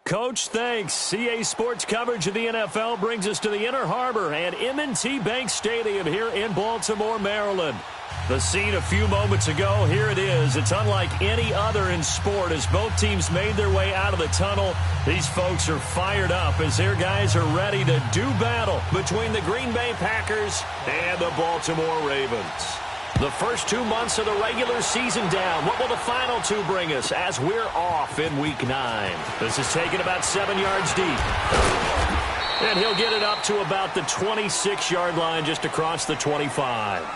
Coach, thanks. CA Sports coverage of the NFL brings us to the Inner Harbor and M&T Bank Stadium here in Baltimore, Maryland. The scene a few moments ago, here it is. It's unlike any other in sport as both teams made their way out of the tunnel. These folks are fired up as their guys are ready to do battle between the Green Bay Packers and the Baltimore Ravens. The first 2 months of the regular season down. What will the final two bring us as we're off in Week 9? This is taken about 7 yards deep. And he'll get it up to about the 26-yard line just across the 25.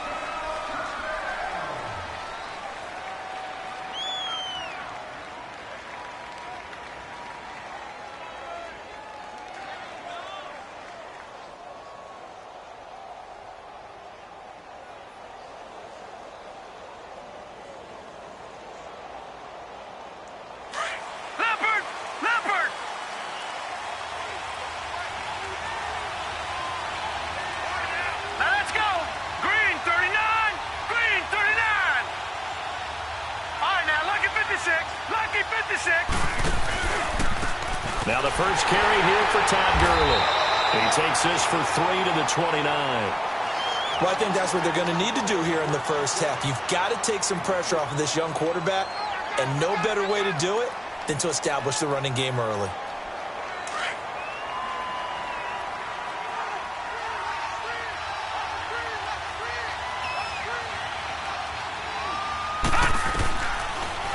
Now the first carry here for Todd Gurley. He takes this for 3 to the 29. Well, I think that's what they're going to need to do here in the first half. You've got to take some pressure off of this young quarterback, and no better way to do it than to establish the running game early.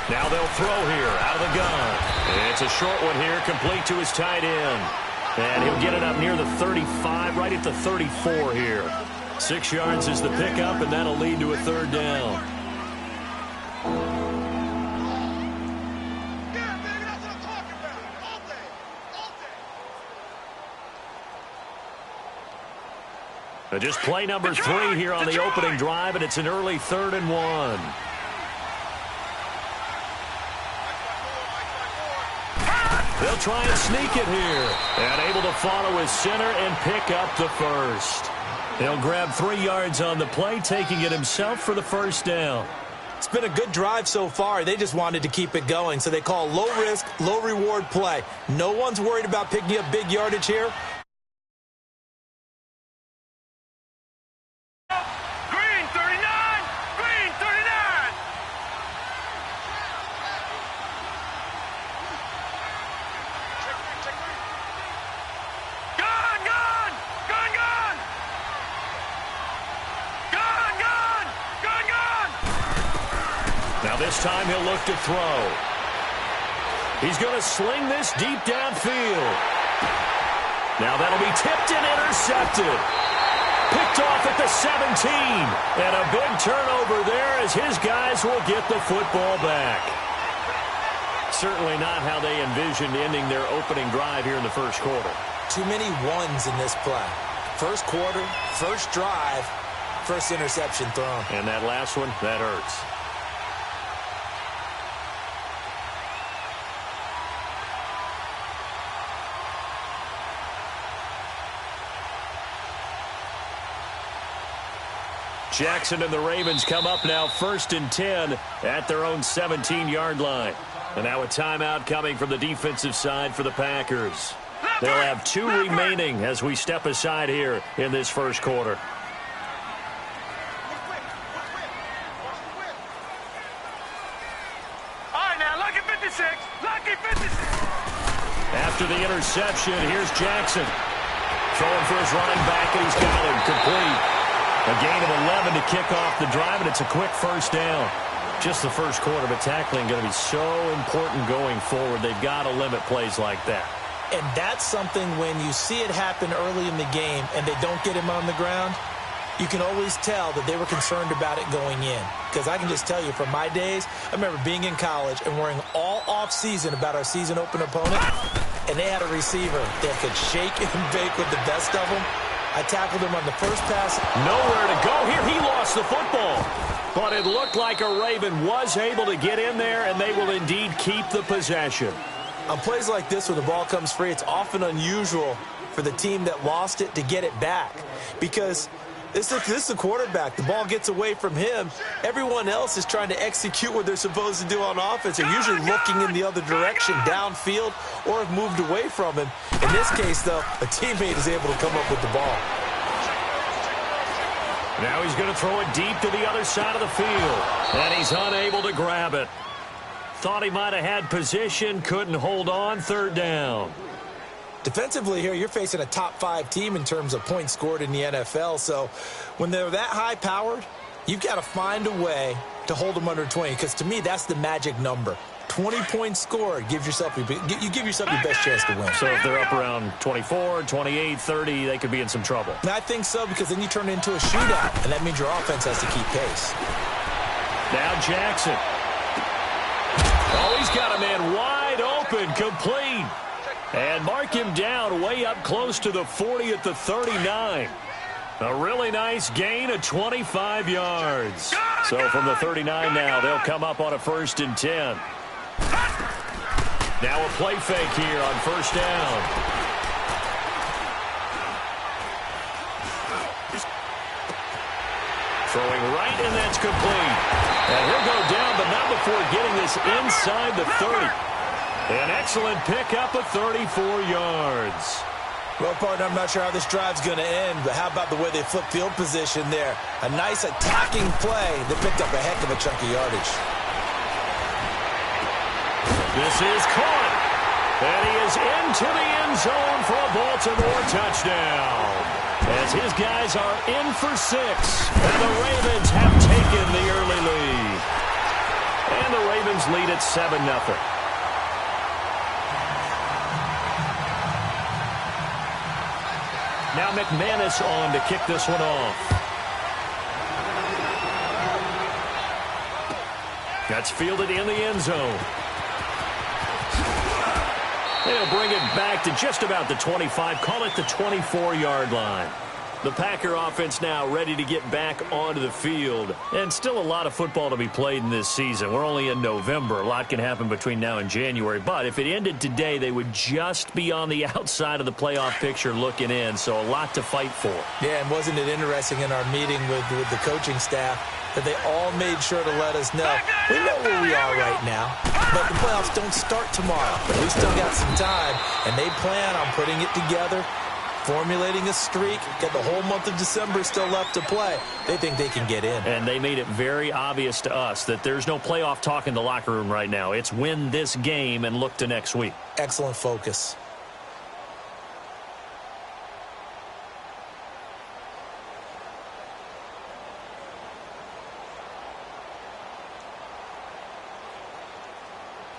Now they'll throw here out of the gun. It's a short one here, complete to his tight end. And he'll get it up near the 35, right at the 34 here. 6 yards is the pickup, and that'll lead to a third down. Just play number 3 here on the opening drive, and it's an early 3rd and 1. They'll try and sneak it here. And able to follow his center and pick up the first. He'll grab 3 yards on the play, taking it himself for the first down. It's been a good drive so far. They just wanted to keep it going, so they call low-risk, low-reward play. No one's worried about picking up big yardage here. This time he'll look to throw. He's going to sling this deep downfield. Now that'll be tipped and intercepted. Picked off at the 17. And a big turnover there as his guys will get the football back. Certainly not how they envisioned ending their opening drive here in the first quarter. Too many ones in this play. First quarter, first drive, first interception thrown. And that last one, that hurts. Jackson and the Ravens come up now 1st and 10 at their own 17-yard line. And now a timeout coming from the defensive side for the Packers. They'll have 2 remaining as we step aside here in this first quarter. All right, now, lucky 56. Lucky 56. After the interception, here's Jackson. Throwing for his running back, and he's got him complete. A gain of 11 to kick off the drive, and it's a quick first down. Just the first quarter, but tackling going to be so important going forward. They've got to limit plays like that. And that's something when you see it happen early in the game and they don't get him on the ground, you can always tell that they were concerned about it going in. Because I can just tell you from my days, I remember being in college and worrying all off-season about our season opener opponent, and they had a receiver that could shake and bake with the best of them. I tackled him on the first pass. Nowhere to go here. He lost the football. But it looked like a Raven was able to get in there, and they will indeed keep the possession. On plays like this where the ball comes free, it's often unusual for the team that lost it to get it back. Because This is the quarterback. The ball gets away from him. Everyone else is trying to execute what they're supposed to do on offense. They're usually looking in the other direction, downfield, or have moved away from him. In this case, though, a teammate is able to come up with the ball. Now he's going to throw it deep to the other side of the field, and he's unable to grab it. Thought he might have had position, couldn't hold on, third down. Defensively here, you're facing a top-5 team in terms of points scored in the NFL, so when they're that high-powered, you've got to find a way to hold them under 20, because to me, that's the magic number. 20 points scored, you give yourself your best chance to win. So if they're up around 24, 28, 30, they could be in some trouble. And I think so, because then you turn it into a shootout, and that means your offense has to keep pace. Now Jackson. Oh, he's got a man wide open, complete. And mark him down way up close to the 40 at the 39. A really nice gain of 25 yards. So from the 39 now, they'll come up on a 1st and 10. Now a play fake here on 1st down. Throwing right, and that's complete. And he'll go down, but not before getting this inside the 30. An excellent pickup of 34 yards. Well, partner, I'm not sure how this drive's going to end, but how about the way they flip field position there? A nice attacking play that picked up a heck of a chunk of yardage. This is caught. And he is into the end zone for a Baltimore touchdown. As his guys are in for 6. And the Ravens have taken the early lead. And the Ravens lead at 7-0. Now McManus on to kick this one off. That's fielded in the end zone. They'll bring it back to just about the 25, call it the 24-yard line. The Packer offense now ready to get back onto the field. And still a lot of football to be played in this season. We're only in November. A lot can happen between now and January. But if it ended today, they would just be on the outside of the playoff picture looking in. So a lot to fight for. Yeah, and wasn't it interesting in our meeting with the coaching staff that they all made sure to let us know, we know where we are right now, but the playoffs don't start tomorrow. But we still got some time, and they plan on putting it together, formulating a streak, get the whole month of December still left to play. They think they can get in. And they made it very obvious to us that there's no playoff talk in the locker room right now. It's win this game and look to next week. Excellent focus.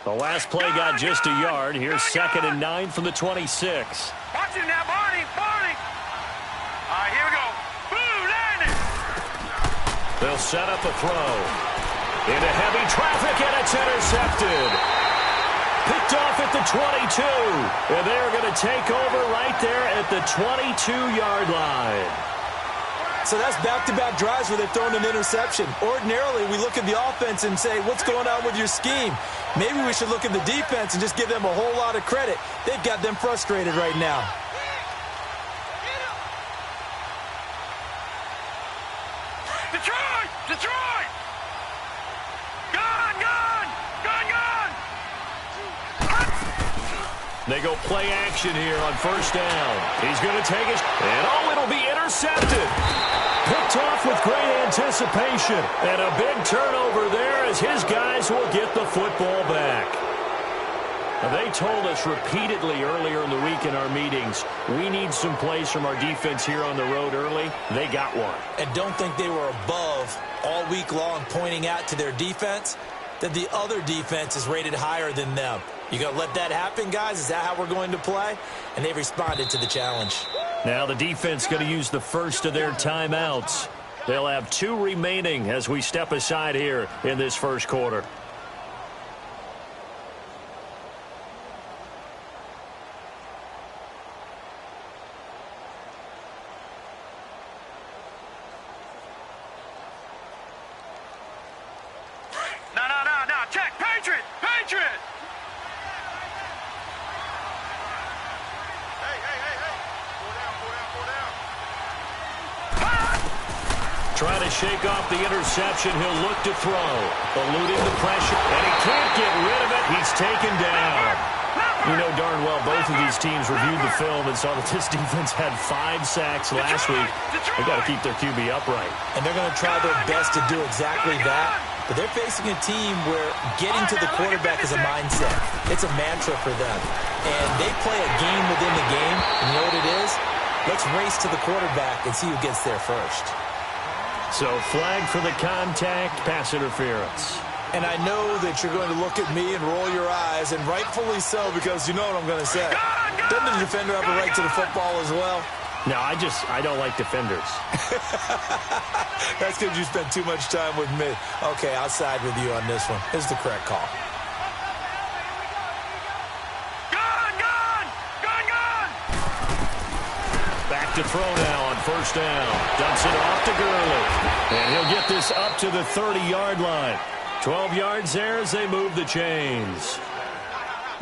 The last play got just a yard. Here's 2nd and 9 from the 26. Watch him now, Barney. All right, here we go. Blue landing. They'll set up a throw. Into heavy traffic, and it's intercepted. Picked off at the 22. And they're going to take over right there at the 22-yard line. So that's back-to-back drives where they've thrown an interception. Ordinarily, we look at the offense and say, what's going on with your scheme? Maybe we should look at the defense and just give them a whole lot of credit. They've got them frustrated right now. Detroit! Detroit! Gone! They go play action here on 1st down. He's going to take it, and it'll be intercepted. Picked off with great anticipation. And a big turnover there as his guys will get the football back. Now, they told us repeatedly earlier in the week in our meetings, we need some plays from our defense here on the road early. They got one. And don't think they were above all week long pointing out to their defense that the other defense is rated higher than them. You going to let that happen, guys? Is that how we're going to play? And they responded to the challenge. Now the defense going to use the first of their timeouts. They'll have 2 remaining as we step aside here in this first quarter. No. Check. Patriot. Hey. Go down. Trying to shake off the interception. He'll look to throw. Eluding the pressure. And he can't get rid of it. He's taken down. You know darn well both of these teams reviewed the film and saw that this defense had 5 sacks last week. They've got to keep their QB upright. And they're going to try their best to do exactly that. But they're facing a team where getting to the quarterback is a mindset. It's a mantra for them. And they play a game within the game. And you know what it is? Let's race to the quarterback and see who gets there first. So flag for the contact, pass interference. And I know that you're going to look at me and roll your eyes, and rightfully so, because you know what I'm going to say. Doesn't the defender have a right to the football as well? No, I don't like defenders. That's because you spent too much time with me. Okay, I'll side with you on this one. This is the correct call. Back to throw now on first down. Dumps it off to Gurley. And he'll get this up to the 30-yard line. 12 yards there as they move the chains.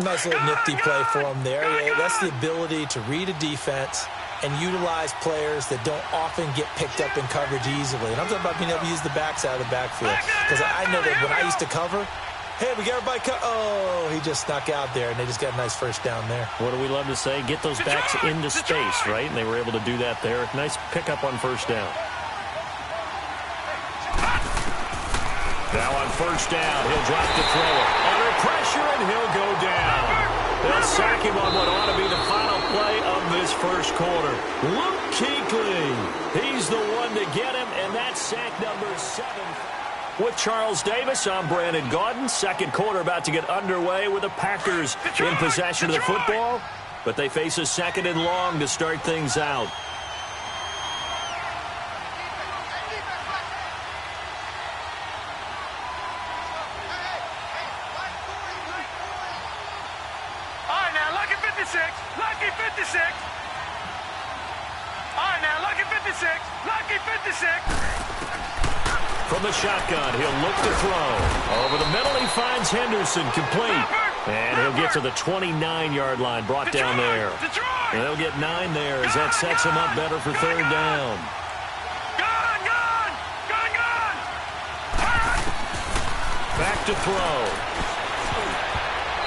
Nice little nifty play for him there. Yeah, that's the ability to read a defense and utilize players that don't often get picked up in coverage easily. And I'm talking about being able to use the backs out of the backfield. Because I know that when I used to cover, hey, we got everybody oh, he just snuck out there, and they just got a nice first down there. What do we love to say? Get those backs into space, right? And they were able to do that there. Nice pickup on first down. Now on first down, he'll drop the thrower. Under pressure, and he'll go down. They'll sack him on what ought to be the final play of this first quarter. Luke Kuechly, he's the one to get him, and that's sack number 7. With Charles Davis, I'm Brandon Gaudin. Second quarter about to get underway with the Packers in possession of the football, but they face a second and long to start things out. Lucky 56. All right, now, lucky 56. Lucky 56. From the shotgun, he'll look to throw. Over the middle, he finds Henderson, complete. And he'll get to the 29-yard line, brought down there. And they'll get 9 there as that sets him up better for third down. Back to throw.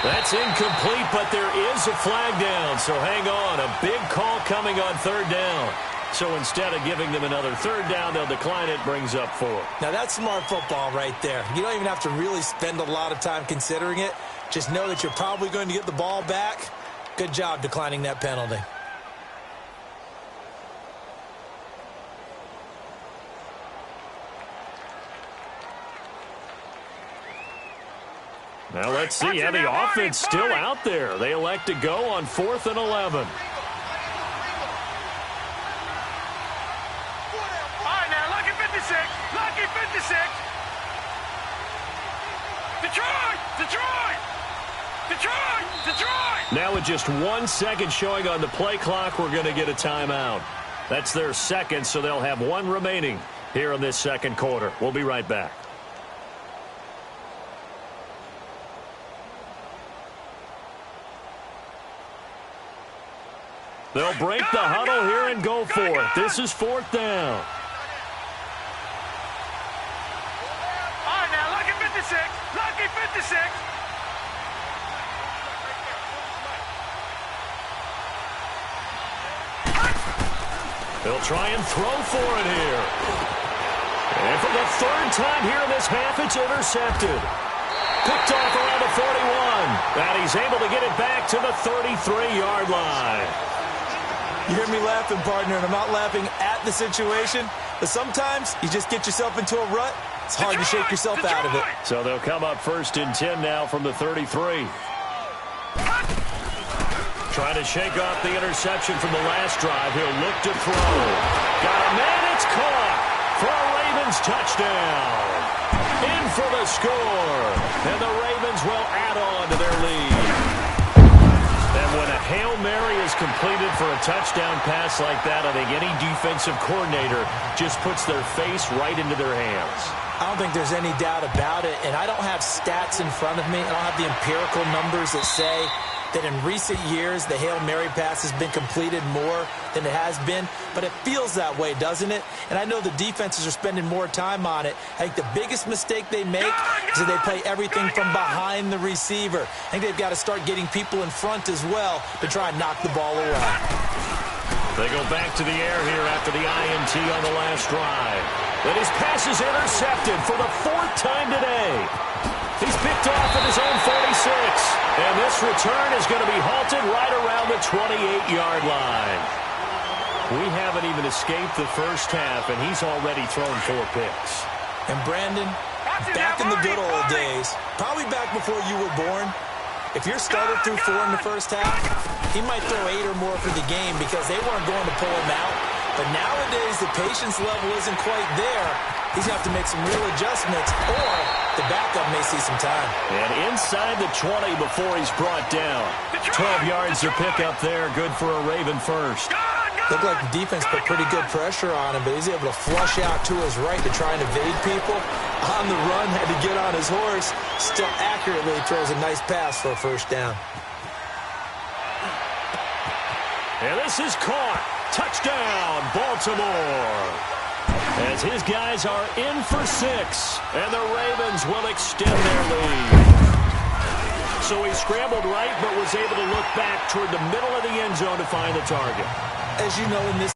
That's incomplete, but there is a flag down, so hang on. A big call coming on third down. So instead of giving them another third down, they'll decline it, brings up 4. Now, that's smart football right there. You don't even have to really spend a lot of time considering it. Just know that you're probably going to get the ball back. Good job declining that penalty. Now let's see how the offense still out there. They elect to go on 4th and 11. All right, now, lucky 56. Lucky 56. Detroit! Detroit! Detroit! Detroit! Now with just 1 second showing on the play clock, we're going to get a timeout. That's their second, so they'll have 1 remaining here in this second quarter. We'll be right back. They'll break the huddle here and go for it. This is 4th down. All right, now, lucky 56. Lucky 56. They'll try and throw for it here. And for the 3rd time here in this half, it's intercepted. Picked off around the 41. And he's able to get it back to the 33-yard line. You hear me laughing, partner, and I'm not laughing at the situation, but sometimes you just get yourself into a rut. It's hard to shake yourself out of it. So they'll come up 1st and 10 now from the 33. Trying to shake off the interception from the last drive. He'll look to throw. Got a man, it's caught for a Ravens touchdown. In for the score. And the Ravens will add on to their lead. And when a Hail Mary is completed for a touchdown pass like that. I think any defensive coordinator just puts their face right into their hands. I don't think there's any doubt about it, and I don't have stats in front of me. I don't have the empirical numbers that say that in recent years the Hail Mary pass has been completed more than it has been, but it feels that way, doesn't it? And I know the defenses are spending more time on it. I think the biggest mistake they make is that they play everything from behind the receiver. I think they've got to start getting people in front as well to try and knock the ball away. They go back to the air here after the INT on the last drive. And his pass is intercepted for the 4th time today. He's picked off at his own 46. And this return is going to be halted right around the 28-yard line. We haven't even escaped the first half, and he's already thrown 4 picks. And Brandon, back in the good old days, probably back before you were born, if your starter threw 4 in the first half, he might throw 8 or more for the game because they weren't going to pull him out. But nowadays, the patience level isn't quite there. He's going to have to make some real adjustments, or the backup may see some time. And inside the 20 before he's brought down. 12 yards to pick up there. Good for a Raven first. Looked like the defense put pretty good pressure on him, but he's able to flush out to his right to try and evade people. On the run, had to get on his horse. Still accurately throws a nice pass for a first down. And this is caught. Touchdown, Baltimore. As his guys are in for 6, and the Ravens will extend their lead. So he scrambled right, but was able to look back toward the middle of the end zone to find the target. As you know, in this